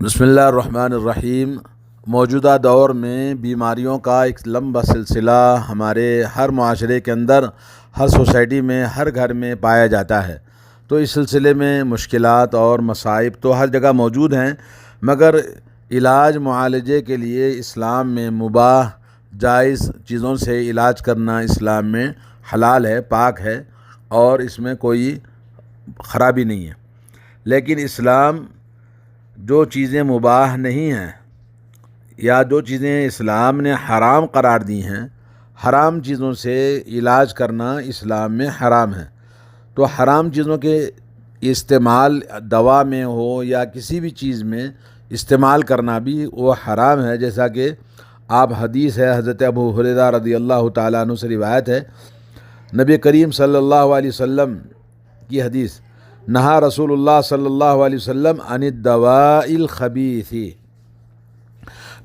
بسم اللہ الرحمن الرحیم۔ موجودہ دور میں بیماریوں کا ایک لمبا سلسلہ ہمارے ہر معاشرے کے اندر، ہر سوسائٹی میں، ہر گھر میں پایا جاتا ہے۔ تو اس سلسلے میں مشکلات اور مصائب تو ہر جگہ موجود ہیں، مگر علاج معالجے کے لیے اسلام میں مباح جائز چیزوں سے علاج کرنا اسلام میں حلال ہے، پاک ہے، اور اس میں کوئی خرابی نہیں ہے۔ لیکن اسلام جو چیزیں مباح نہیں ہیں یا جو چیزیں اسلام نے حرام قرار دی ہیں، حرام چیزوں سے علاج کرنا اسلام میں حرام ہے۔ تو حرام چیزوں کے استعمال دوا میں ہو یا کسی بھی چیز میں استعمال کرنا بھی وہ حرام ہے، جیسا کہ آپ حدیث ہے حضرت ابو ہریرہ رضی اللہ تعالیٰ عنہ سے روایت ہے، نبی کریم صلی اللہ علیہ وسلم کی حدیث، نہا رسول اللہ صلی اللہ علیہ وسلم عن الدواء الخبیث،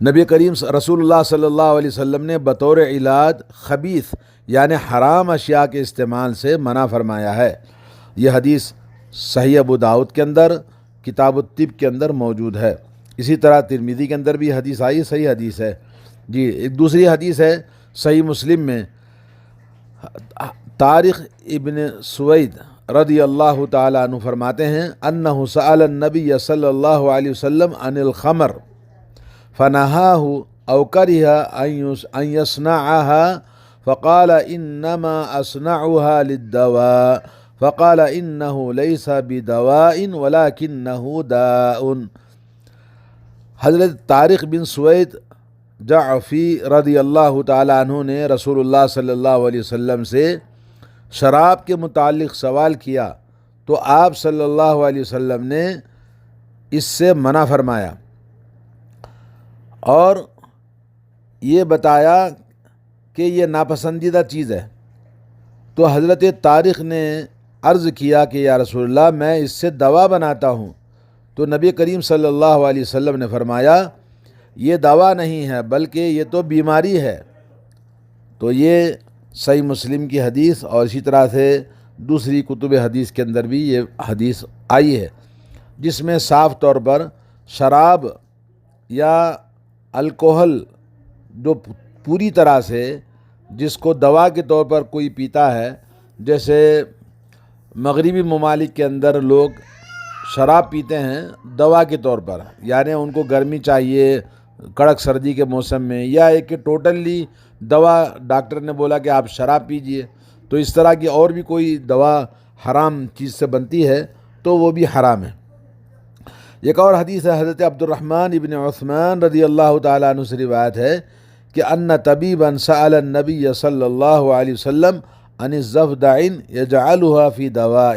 نبی کریم رسول اللہ صلی اللہ علیہ وسلم نے بطور علاج خبیث یعنی حرام اشیاء کے استعمال سے منع فرمایا ہے۔ یہ حدیث صحیح ابو داؤد کے اندر کتاب الطب کے اندر موجود ہے۔ اسی طرح ترمذی کے اندر بھی حدیث آئی، صحیح حدیث ہے۔ جی، ایک دوسری حدیث ہے صحیح مسلم میں، طارق ابن سوید رضی اللہ تعالیٰ عنہ فرماتے ہیں، انہ سأل النبی صلی اللہ علیہ وسلم عن الخمر فنہاہ او کرہ ان یصنعها فقال انما اصنعها للدواء فقال انہ لیس بدواء ولکنہ داء۔ حضرت طارق بن سوید جعفی رضی اللہ تعالیٰ عنہ نے رسول اللہ صلی اللہ علیہ وسلم سے شراب کے متعلق سوال کیا تو آپ صلی اللہ علیہ وسلم نے اس سے منع فرمایا اور یہ بتایا کہ یہ ناپسندیدہ چیز ہے۔ تو حضرت طارق نے عرض کیا کہ یا رسول اللہ، میں اس سے دوا بناتا ہوں۔ تو نبی کریم صلی اللہ علیہ وسلم نے فرمایا، یہ دوا نہیں ہے بلکہ یہ تو بیماری ہے۔ تو یہ صحیح مسلم کی حدیث اور اسی طرح سے دوسری کتب حدیث کے اندر بھی یہ حدیث آئی ہے، جس میں صاف طور پر شراب یا الکوہل جو پوری طرح سے جس کو دوا کے طور پر کوئی پیتا ہے، جیسے مغربی ممالک کے اندر لوگ شراب پیتے ہیں دوا کے طور پر، یعنی ان کو گرمی چاہیے کڑک سردی کے موسم میں، یا ایک ٹوٹلی دوا ڈاکٹر نے بولا کہ آپ شراب پیجئے، تو اس طرح کی اور بھی کوئی دوا حرام چیز سے بنتی ہے تو وہ بھی حرام ہے۔ ایک اور حدیث ہے حضرت عبد الرحمن ابن عثمان رضی اللہ تعالیٰ عنہ سے روایت ہے کہ ان طبیبا سأل النبی صلی اللہ علیہ وسلم عن الضفدع یجعلها فی دواء،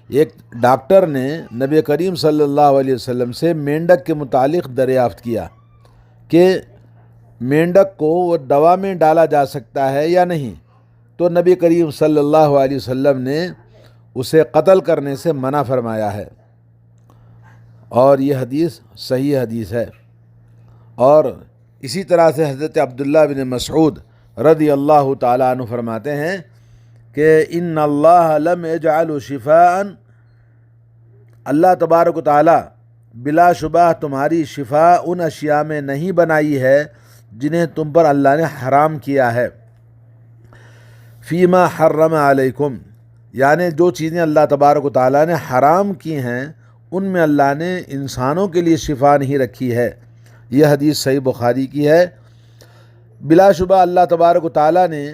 ایک ڈاکٹر نے نبی کریم صلی اللہ علیہ وسلم سے مینڈک کے متعلق دریافت کیا کہ مینڈک کو وہ دوا میں ڈالا جا سکتا ہے یا نہیں، تو نبی کریم صلی اللہ علیہ وسلم نے اسے قتل کرنے سے منع فرمایا ہے، اور یہ حدیث صحیح حدیث ہے۔ اور اسی طرح سے حضرت عبداللہ بن مسعود رضی اللہ تعالیٰ عنہ فرماتے ہیں کہ ان اللہ لم یجعل شفاء، اللہ تبارک و تعالیٰ بلا شبہ تمہاری شفا ان اشیاء میں نہیں بنائی ہے جنہیں تم پر اللہ نے حرام کیا ہے، فیما حرم علیکم، یعنی جو چیزیں اللہ تبارک و تعالیٰ نے حرام کی ہیں ان میں اللہ نے انسانوں کے لیے شفا نہیں رکھی ہے۔ یہ حدیث صحیح بخاری کی ہے۔ بلا شبہ اللہ تبارک و تعالیٰ نے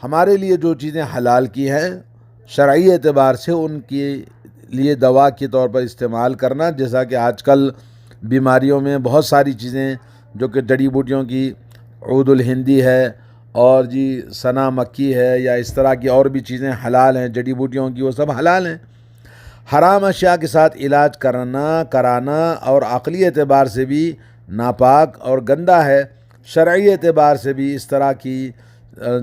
ہمارے لیے جو چیزیں حلال کی ہیں شرعی اعتبار سے ان کے لیے دوا کے طور پر استعمال کرنا، جیسا کہ آج کل بیماریوں میں بہت ساری چیزیں جو کہ جڑی بوٹیوں کی عود الہندی ہے اور جی سنا مکی ہے یا اس طرح کی اور بھی چیزیں حلال ہیں جڑی بوٹیوں کی، وہ سب حلال ہیں۔ حرام اشیاء کے ساتھ علاج کرانا اور عقلی اعتبار سے بھی ناپاک اور گندہ ہے، شرعی اعتبار سے بھی اس طرح کی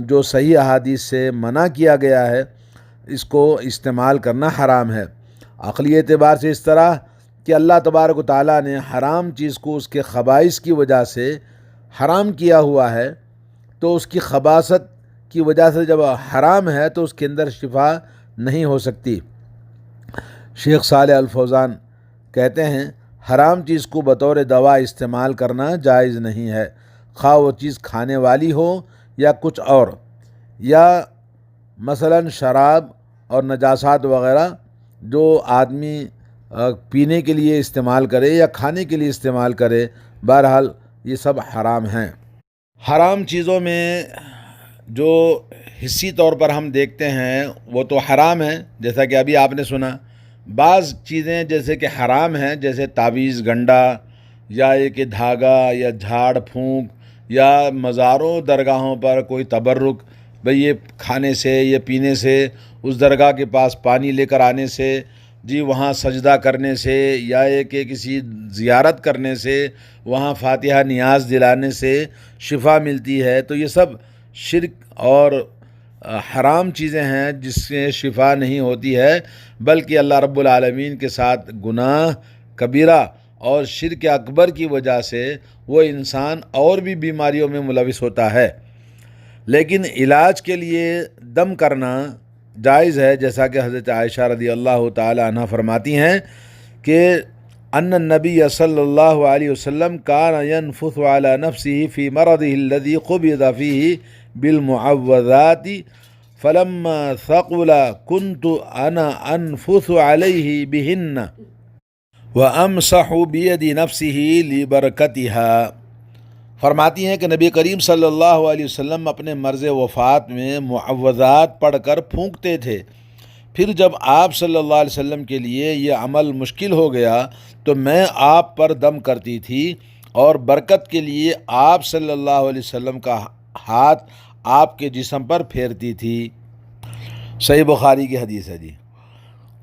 جو صحیح احادیث سے منع کیا گیا ہے اس کو استعمال کرنا حرام ہے۔ عقلی اعتبار سے اس طرح کہ اللہ تبارک و تعالیٰ نے حرام چیز کو اس کے خبائث کی وجہ سے حرام کیا ہوا ہے، تو اس کی خباثت کی وجہ سے جب حرام ہے تو اس کے اندر شفا نہیں ہو سکتی۔ شیخ صالح الفوزان کہتے ہیں حرام چیز کو بطور دوا استعمال کرنا جائز نہیں ہے، خواہ وہ چیز کھانے والی ہو یا کچھ اور، یا مثلاً شراب اور نجاسات وغیرہ جو آدمی پینے کے لیے استعمال کرے یا کھانے کے لیے استعمال کرے، بہرحال یہ سب حرام ہیں۔ حرام چیزوں میں جو حصی طور پر ہم دیکھتے ہیں وہ تو حرام ہیں، جیسا کہ ابھی آپ نے سنا۔ بعض چیزیں جیسے کہ حرام ہیں، جیسے تعویذ، گنڈا، یا ایک دھاگا، یا جھاڑ پھونک، یا مزاروں درگاہوں پر کوئی تبرک، بھئی یہ کھانے سے، یہ پینے سے، اس درگاہ کے پاس پانی لے کر آنے سے، جی وہاں سجدہ کرنے سے، یا ایک کسی زیارت کرنے سے، وہاں فاتحہ نیاز دلانے سے شفا ملتی ہے، تو یہ سب شرک اور حرام چیزیں ہیں جس سے شفا نہیں ہوتی ہے، بلکہ اللہ رب العالمین کے ساتھ گناہ کبیرہ اور شرک اکبر کی وجہ سے وہ انسان اور بھی بیماریوں میں ملوث ہوتا ہے۔ لیکن علاج کے لیے دم کرنا جائز ہے، جیسا کہ حضرت عائشہ رضی اللہ تعالی عنہ فرماتی ہیں کہ ان النبی صلی اللہ علیہ وسلم کان ينفث على نفسه في مرضه الذي قبض فيه بالمعوذات فلما ثقل كنت انا انفث عليه بهن وامسح بيد نفسه لبركتها۔ فرماتی ہیں کہ نبی کریم صلی اللہ علیہ وسلم اپنے مرض وفات میں معوذات پڑھ کر پھونکتے تھے، پھر جب آپ صلی اللہ علیہ وسلم کے لیے یہ عمل مشکل ہو گیا تو میں آپ پر دم کرتی تھی اور برکت کے لیے آپ صلی اللہ علیہ وسلم کا ہاتھ آپ کے جسم پر پھیرتی تھی۔ صحیح بخاری کی حدیث ہے جی۔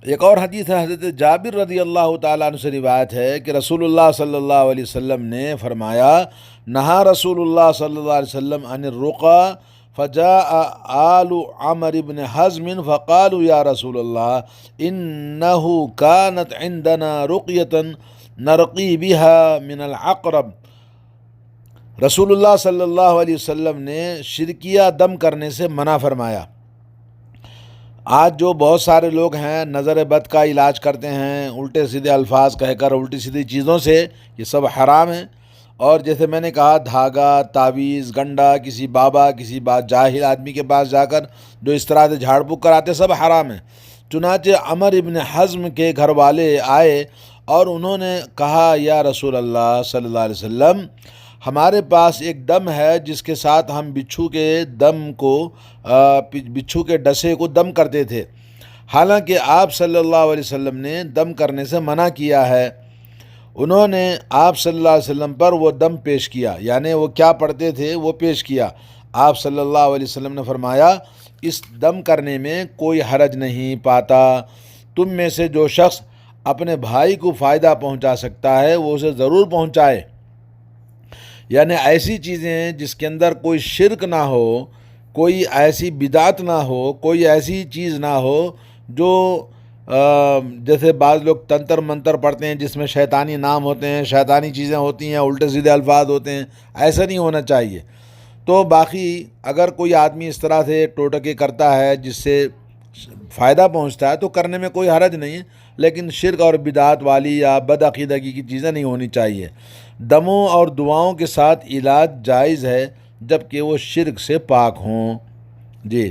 ایک اور حدیث ہے، حضرت جابر رضی اللہ تعالیٰ عنہ سے روایت ہے کہ رسول اللہ صلی اللہ علیہ وسلم نے فرمایا، نہا رسول اللہ صلی اللہ علیہ وسلم عن الرقى فجاء آل عمر بن حزم فقالوا یا رسول اللہ انه كانت عندنا رقية نرقي بها من العقرب۔ رسول اللہ صلی اللہ علیہ وسلم نے شرکیہ دم کرنے سے منع فرمایا۔ آج جو بہت سارے لوگ ہیں نظر بد کا علاج کرتے ہیں الٹے سیدھے الفاظ کہہ کر، الٹی سیدھی چیزوں سے، یہ سب حرام ہیں۔ اور جیسے میں نے کہا، دھاگا، تعویذ، گنڈا، کسی بابا، کسی جاہل آدمی کے پاس جا کر جو اس طرح سے جھاڑ پھونک کراتے، سب حرام ہیں۔ چنانچہ عمر ابن حزم کے گھر والے آئے اور انہوں نے کہا، یا رسول اللہ صلی اللہ علیہ وسلم، ہمارے پاس ایک دم ہے جس کے ساتھ ہم بچھو کے ڈسے کو دم کرتے تھے، حالانکہ آپ صلی اللہ علیہ وسلم نے دم کرنے سے منع کیا ہے۔ انہوں نے آپ صلی اللہ علیہ وسلم پر وہ دم پیش کیا، یعنی وہ کیا پڑھتے تھے وہ پیش کیا۔ آپ صلی اللہ علیہ وسلم نے فرمایا، اس دم کرنے میں کوئی حرج نہیں پاتا، تم میں سے جو شخص اپنے بھائی کو فائدہ پہنچا سکتا ہے وہ اسے ضرور پہنچائے۔ یعنی ایسی چیزیں جس کے اندر کوئی شرک نہ ہو، کوئی ایسی بدعت نہ ہو، کوئی ایسی چیز نہ ہو جو جیسے بعض لوگ تنتر منتر پڑھتے ہیں جس میں شیطانی نام ہوتے ہیں، شیطانی چیزیں ہوتی ہیں، الٹے سیدھے الفاظ ہوتے ہیں، ایسا نہیں ہونا چاہیے۔ تو باقی اگر کوئی آدمی اس طرح سے ٹوٹکے کرتا ہے جس سے فائدہ پہنچتا ہے تو کرنے میں کوئی حرج نہیں ہے، لیکن شرک اور بدعت والی یا بدعقیدگی کی چیزیں نہیں ہونی چاہیے۔ دموں اور دعاؤں کے ساتھ علاج جائز ہے جب کہ وہ شرک سے پاک ہوں۔ جی،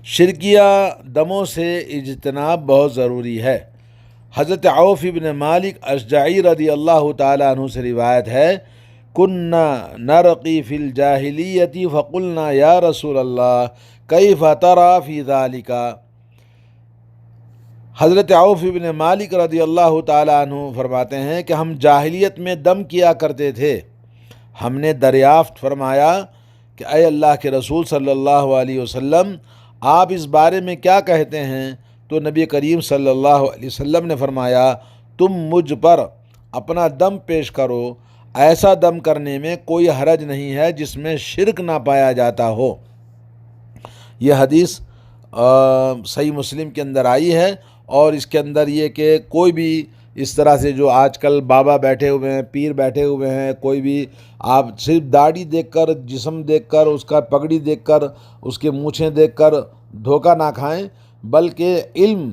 شرکیہ دموں سے اجتناب بہت ضروری ہے۔ حضرت عوف بن مالک اشجعی رضی اللہ تعالیٰ عنہ سے روایت ہے، کننا نرقی فی الجاہلیت فقلنا یا رسول اللہ کیف تری فی ذالک۔ حضرت عوف بن مالک رضی اللہ تعالیٰ عنہ فرماتے ہیں کہ ہم جاہلیت میں دم کیا کرتے تھے، ہم نے دریافت فرمایا کہ اے اللہ کے رسول صلی اللہ علیہ وسلم، آپ اس بارے میں کیا کہتے ہیں؟ تو نبی کریم صلی اللہ علیہ وسلم نے فرمایا، تم مجھ پر اپنا دم پیش کرو، ایسا دم کرنے میں کوئی حرج نہیں ہے جس میں شرک نہ پایا جاتا ہو۔ یہ حدیث صحیح مسلم کے اندر آئی ہے، اور اس کے اندر یہ کہ کوئی بھی اس طرح سے جو آج کل بابا بیٹھے ہوئے ہیں، پیر بیٹھے ہوئے ہیں، کوئی بھی آپ صرف داڑھی دیکھ کر، جسم دیکھ کر، اس کا پگڑی دیکھ کر، اس کے مونچھیں دیکھ کر دھوکہ نہ کھائیں، بلکہ علم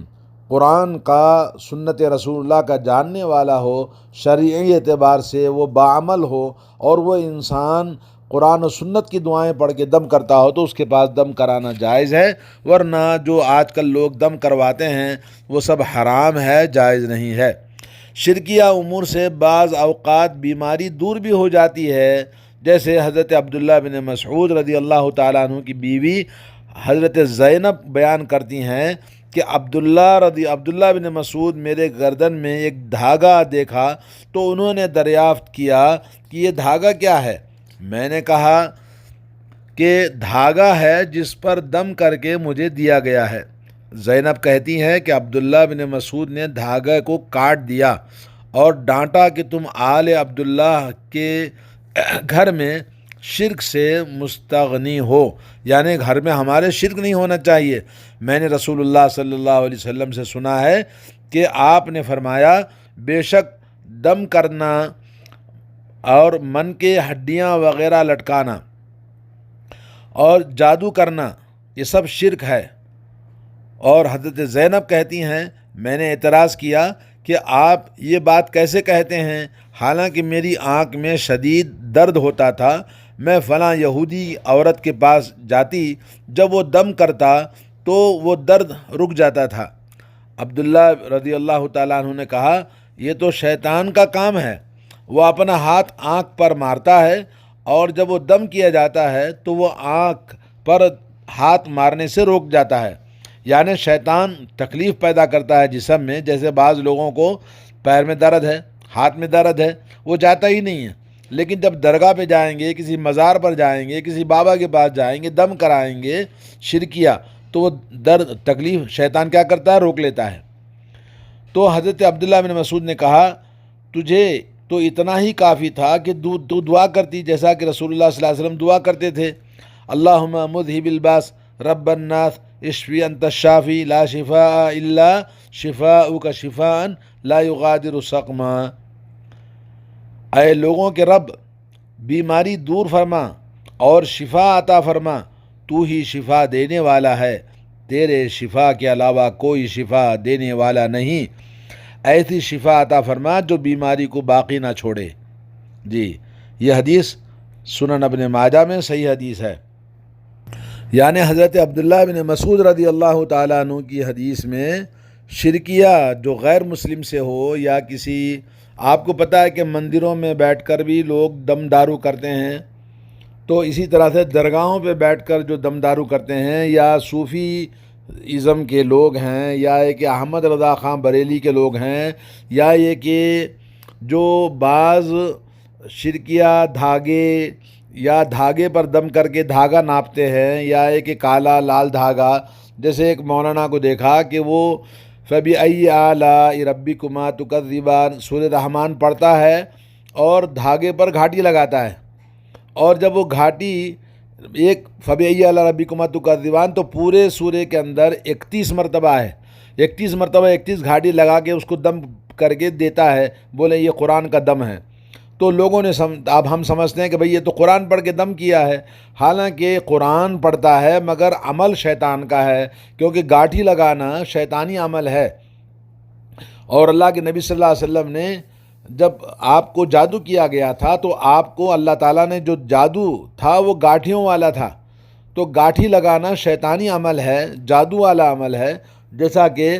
قرآن کا سنت رسول اللہ کا جاننے والا ہو، شرعی اعتبار سے وہ باعمل ہو، اور وہ انسان قرآن و سنت کی دعائیں پڑھ کے دم کرتا ہو تو اس کے پاس دم کرانا جائز ہے، ورنہ جو آج کل لوگ دم کرواتے ہیں وہ سب حرام ہے، جائز نہیں ہے۔ شرکیہ امور سے بعض اوقات بیماری دور بھی ہو جاتی ہے، جیسے حضرت عبداللہ بن مسعود رضی اللہ تعالیٰ عنہ کی بیوی حضرت زینب بیان کرتی ہیں کہ عبداللہ بن مسعود میرے گردن میں ایک دھاگا دیکھا تو انہوں نے دریافت کیا کہ یہ دھاگا کیا ہے؟ میں نے کہا کہ دھاگا ہے جس پر دم کر کے مجھے دیا گیا ہے۔ زینب کہتی ہیں کہ عبداللہ بن مسعود نے دھاگے کو کاٹ دیا اور ڈانٹا کہ تم آل عبداللہ کے گھر میں شرک سے مستغنی ہو، یعنی گھر میں ہمارے شرک نہیں ہونا چاہیے۔ میں نے رسول اللہ صلی اللہ علیہ وسلم سے سنا ہے کہ آپ نے فرمایا بے شک دم کرنا اور من کے ہڈیاں وغیرہ لٹکانا اور جادو کرنا یہ سب شرک ہے۔ اور حضرت زینب کہتی ہیں میں نے اعتراض کیا کہ آپ یہ بات کیسے کہتے ہیں، حالانکہ میری آنکھ میں شدید درد ہوتا تھا، میں فلاں یہودی عورت کے پاس جاتی، جب وہ دم کرتا تو وہ درد رک جاتا تھا۔ عبداللہ رضی اللہ تعالیٰ عنہ نے کہا یہ تو شیطان کا کام ہے، وہ اپنا ہاتھ آنکھ پر مارتا ہے اور جب وہ دم کیا جاتا ہے تو وہ آنکھ پر ہاتھ مارنے سے روک جاتا ہے، یعنی شیطان تکلیف پیدا کرتا ہے جسم میں، جیسے بعض لوگوں کو پیر میں درد ہے، ہاتھ میں درد ہے، وہ جاتا ہی نہیں ہے، لیکن جب درگاہ پہ جائیں گے، کسی مزار پر جائیں گے، کسی بابا کے پاس جائیں گے، دم کرائیں گے شرکیہ، تو وہ درد تکلیف شیطان کیا کرتا ہے، روک لیتا ہے۔ تو حضرت عبداللہ بن مسعود نے کہا تجھے تو اتنا ہی کافی تھا کہ تو دعا کرتی جیسا کہ رسول اللہ صلی اللہ علیہ وسلم دعا کرتے تھے، اللہم مذہب الباس رب الناس اشفی انت الشافی لا شفاء الا شفاءک شفاء لا یغادر سقما۔ اے لوگوں کے رب، بیماری دور فرما اور شفا عطا فرما، تو ہی شفا دینے والا ہے، تیرے شفا کے علاوہ کوئی شفا دینے والا نہیں، ایسی شفا عطا فرما جو بیماری کو باقی نہ چھوڑے۔ جی یہ حدیث سنن ابن ماجہ میں صحیح حدیث ہے۔ یعنی حضرت عبداللہ بن مسعود رضی اللہ تعالیٰ عنہ کی حدیث میں شرکیہ جو غیر مسلم سے ہو، یا کسی، آپ کو پتہ ہے کہ مندروں میں بیٹھ کر بھی لوگ دم دارو کرتے ہیں، تو اسی طرح سے درگاہوں پہ بیٹھ کر جو دم دارو کرتے ہیں، یا صوفی ازم کے لوگ ہیں، یا یہ کہ احمد رضا خان بریلی کے لوگ ہیں، یا یہ کہ جو بعض شرکیہ دھاگے یا دھاگے پر دم کر کے دھاگا ناپتے ہیں، یا یہ کہ کالا لال دھاگا، جیسے ایک مولانا کو دیکھا کہ وہ فَبِأَيِّ آلَاءِ رَبِّكُمَا تُكَذِّبَانِ سورہ رحمان پڑھتا ہے اور دھاگے پر گھاٹی لگاتا ہے، اور جب وہ گھاٹی ایک فَبِأَيِّ آلَاءِ رَبِّكُمَا تُكَذِّبَانِ تو پورے سورے کے اندر 31 مرتبہ ہے، 31 مرتبہ 31 گھاٹی لگا کے اس کو دم کر کے دیتا ہے، بولے یہ قرآن کا دم ہے۔ تو لوگوں نے اب ہم سمجھتے ہیں کہ بھئی یہ تو قرآن پڑھ کے دم کیا ہے، حالانکہ قرآن پڑھتا ہے مگر عمل شیطان کا ہے، کیونکہ گاٹھی لگانا شیطانی عمل ہے۔ اور اللہ کے نبی صلی اللہ علیہ وسلم نے جب آپ کو جادو کیا گیا تھا تو آپ کو اللہ تعالیٰ نے جو جادو تھا وہ گاٹھیوں والا تھا، تو گاٹھی لگانا شیطانی عمل ہے، جادو والا عمل ہے، جیسا کہ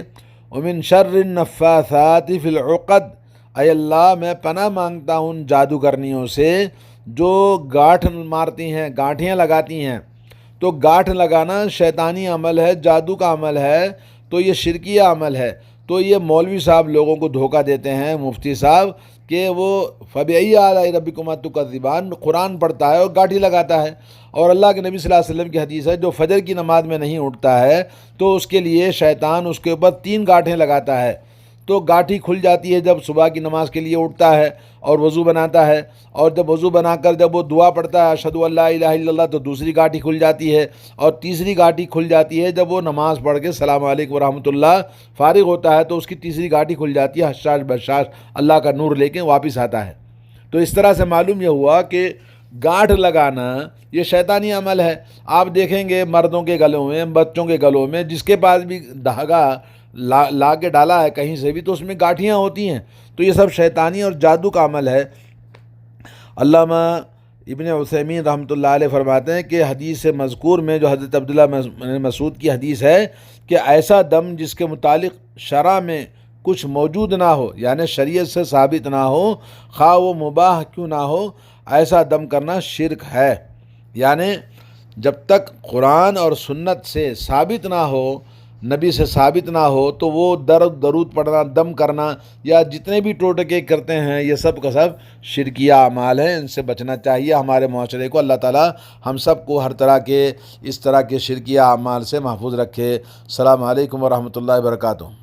وَمِن شَرِّ النَّفَّاثَاتِ فِي الْعُقَدِ، اے اللہ میں پناہ مانگتا ہوں ان جادوگرنیوں سے جو گاٹھ مارتی ہیں، گاٹھیاں لگاتی ہیں۔ تو گاٹھ لگانا شیطانی عمل ہے، جادو کا عمل ہے، تو یہ شرکیہ عمل ہے۔ تو یہ مولوی صاحب لوگوں کو دھوکہ دیتے ہیں، مفتی صاحب، کہ وہ فَبِأَيِّ آلَاءِ رَبِّكُمَا تُكَذِّبَانِ قرآن پڑھتا ہے اور گاٹھی لگاتا ہے، اور اللہ کے نبی صلی اللہ علیہ وسلم کی حدیث ہے جو فجر کی نماز میں نہیں اٹھتا ہے تو اس کے لیے شیطان اس کے اوپر 3 گاٹھیں لگاتا ہے، تو گاٹھی کھل جاتی ہے جب صبح کی نماز کے لیے اٹھتا ہے اور وضو بناتا ہے، اور جب وضو بنا کر جب وہ دعا پڑھتا ہے اشہدو ان لا الہ الا اللہ، تو دوسری گاٹھی کھل جاتی ہے، اور تیسری گاٹھی کھل جاتی ہے جب وہ نماز پڑھ کے السلام علیکم ورحمۃ اللہ فارغ ہوتا ہے، تو اس کی تیسری گاٹھی کھل جاتی ہے، حشاش بشاش اللہ کا نور لے کے واپس آتا ہے۔ تو اس طرح سے معلوم یہ ہوا کہ گاٹھ لگانا یہ شیطانی عمل ہے۔ آپ دیکھیں گے مردوں کے گلوں میں، بچوں کے گلوں میں، جس کے پاس بھی دھاگا لا کے ڈالا ہے کہیں سے بھی تو اس میں گاٹھیاں ہوتی ہیں، تو یہ سب شیطانی اور جادو کا عمل ہے۔ علامہ ابن عثیمین رحمۃ اللہ علیہ فرماتے ہیں کہ حدیث مذکور میں جو حضرت عبداللہ مسعود کی حدیث ہے کہ ایسا دم جس کے متعلق شرع میں کچھ موجود نہ ہو، یعنی شریعت سے ثابت نہ ہو، خواہ وہ مباح کیوں نہ ہو، ایسا دم کرنا شرک ہے۔ یعنی جب تک قرآن اور سنت سے ثابت نہ ہو، نبی سے ثابت نہ ہو، تو وہ درود پڑھنا، دم کرنا یا جتنے بھی ٹوٹکے کرتے ہیں یہ سب کا سب شرکیہ اعمال ہیں، ان سے بچنا چاہیے ہمارے معاشرے کو۔ اللہ تعالی ہم سب کو ہر طرح کے اس طرح کے شرکیہ اعمال سے محفوظ رکھے۔ السلام علیکم ورحمۃ اللہ وبرکاتہ۔